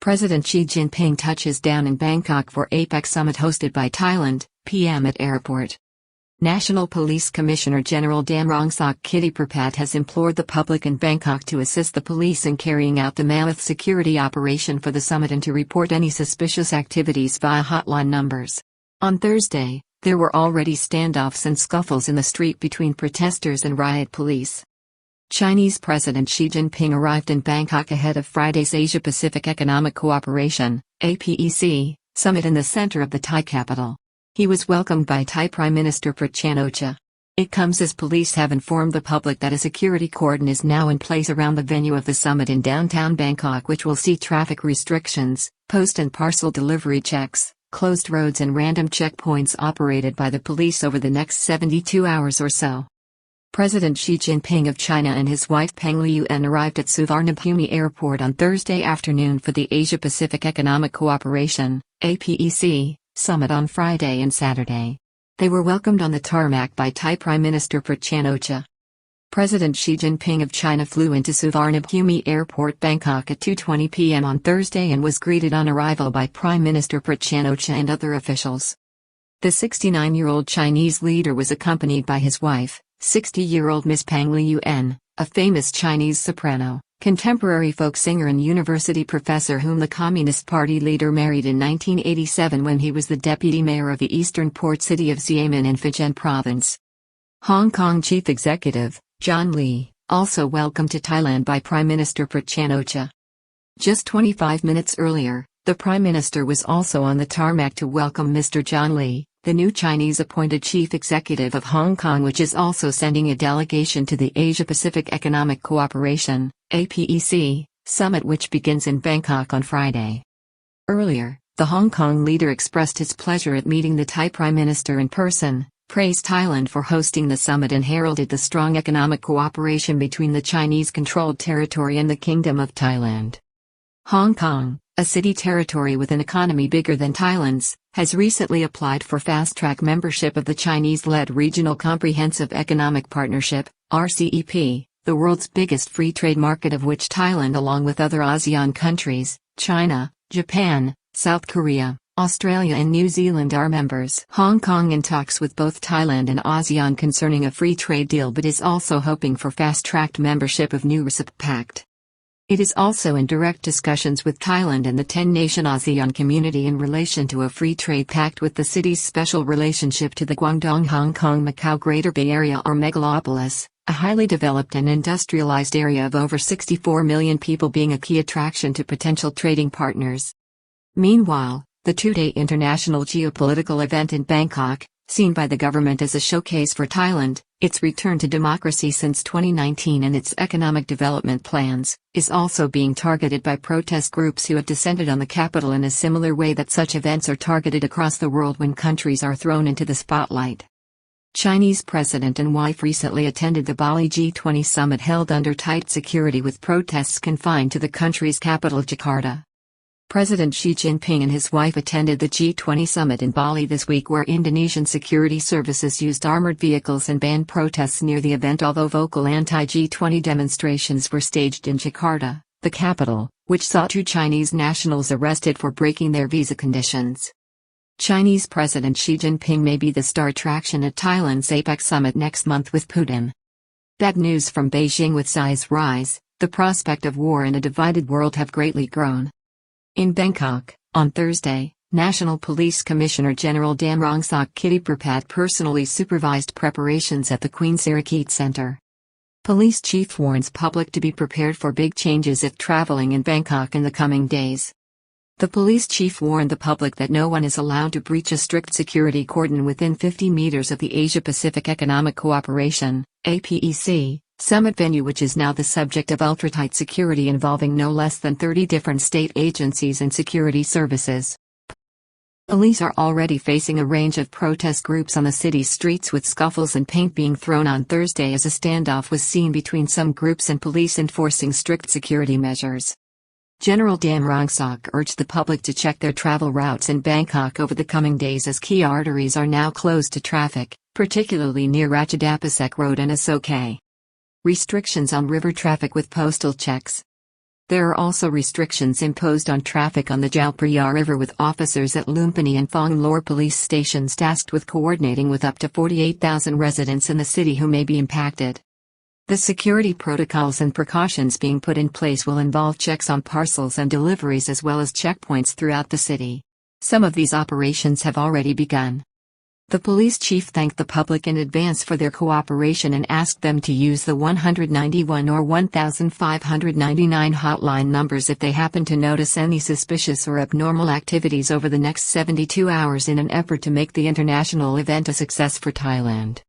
President Xi Jinping touches down in Bangkok for APEC Summit hosted by Thailand, PM at airport. National Police Commissioner General Damrongsak Kittiprapat has implored the public in Bangkok to assist the police in carrying out the mammoth security operation for the summit and to report any suspicious activities via hotline numbers. On Thursday, there were already standoffs and scuffles in the street between protesters and riot police. Chinese President Xi Jinping arrived in Bangkok ahead of Friday's Asia-Pacific Economic Cooperation (APEC) summit in the center of the Thai capital. He was welcomed by Thai Prime Minister Prayut Chan-o-cha. It comes as police have informed the public that a security cordon is now in place around the venue of the summit in downtown Bangkok, which will see traffic restrictions, post and parcel delivery checks, closed roads and random checkpoints operated by the police over the next 72 hours or so. President Xi Jinping of China and his wife Peng Liyuan arrived at Suvarnabhumi Airport on Thursday afternoon for the Asia-Pacific Economic Cooperation (APEC) summit on Friday and Saturday. They were welcomed on the tarmac by Thai Prime Minister Prayut Chan-o-cha. President Xi Jinping of China flew into Suvarnabhumi Airport, Bangkok at 2:20 p.m. on Thursday and was greeted on arrival by Prime Minister Prayut Chan-o-cha and other officials. The 69-year-old Chinese leader was accompanied by his wife, 60-year-old Miss Peng Liyuan, a famous Chinese soprano, contemporary folk singer and university professor whom the Communist Party leader married in 1987 when he was the deputy mayor of the eastern port city of Xiamen in Fujian province. Hong Kong Chief Executive, John Lee, also welcomed to Thailand by Prime Minister Prayut Chan-o-cha. Just 25 minutes earlier, the Prime Minister was also on the tarmac to welcome Mr. John Lee, the new Chinese-appointed chief executive of Hong Kong, which is also sending a delegation to the Asia-Pacific Economic Cooperation (APEC) summit, which begins in Bangkok on Friday. Earlier, the Hong Kong leader expressed his pleasure at meeting the Thai Prime Minister in person, praised Thailand for hosting the summit and heralded the strong economic cooperation between the Chinese-controlled territory and the Kingdom of Thailand. Hong Kong, a city territory with an economy bigger than Thailand's, has recently applied for fast-track membership of the Chinese-led Regional Comprehensive Economic Partnership, RCEP, the world's biggest free trade market, of which Thailand, along with other ASEAN countries, China, Japan, South Korea, Australia and New Zealand are members. Hong Kong in talks with both Thailand and ASEAN concerning a free trade deal, but is also hoping for fast-tracked membership of new RCEP Pact. It is also in direct discussions with Thailand and the 10-nation ASEAN community in relation to a free trade pact with the city's special relationship to the Guangdong Hong Kong Macau Greater Bay Area or megalopolis, a highly developed and industrialized area of over 64 million people, being a key attraction to potential trading partners. Meanwhile, the two-day international geopolitical event in Bangkok, seen by the government as a showcase for Thailand, its return to democracy since 2019 and its economic development plans, is also being targeted by protest groups who have descended on the capital in a similar way that such events are targeted across the world when countries are thrown into the spotlight. Chinese president and wife recently attended the Bali G20 summit held under tight security, with protests confined to the country's capital Jakarta. President Xi Jinping and his wife attended the G20 summit in Bali this week, where Indonesian security services used armored vehicles and banned protests near the event, although vocal anti-G20 demonstrations were staged in Jakarta, the capital, which saw 2 Chinese nationals arrested for breaking their visa conditions. Chinese President Xi Jinping may be the star attraction at Thailand's APEC Summit next month with Putin. Bad news from Beijing: with Xi's rise, the prospect of war in a divided world have greatly grown. In Bangkok, on Thursday, National Police Commissioner General Damrongsak Kittiprapat personally supervised preparations at the Queen Sirikit Center. Police chief warns public to be prepared for big changes if traveling in Bangkok in the coming days. The police chief warned the public that no one is allowed to breach a strict security cordon within 50 meters of the Asia-Pacific Economic Cooperation (APEC) summit venue, which is now the subject of ultra-tight security involving no less than 30 different state agencies and security services. Police are already facing a range of protest groups on the city's streets, with scuffles and paint being thrown on Thursday as a standoff was seen between some groups and police enforcing strict security measures. General Damrongsak urged the public to check their travel routes in Bangkok over the coming days, as key arteries are now closed to traffic, particularly near Ratchadapasek Road and Asok. Restrictions on river traffic with postal checks. There are also restrictions imposed on traffic on the Chao Phraya River, with officers at Lumpini and Thong Lor police stations tasked with coordinating with up to 48,000 residents in the city who may be impacted. The security protocols and precautions being put in place will involve checks on parcels and deliveries as well as checkpoints throughout the city. Some of these operations have already begun. The police chief thanked the public in advance for their cooperation and asked them to use the 191 or 1599 hotline numbers if they happen to notice any suspicious or abnormal activities over the next 72 hours in an effort to make the international event a success for Thailand.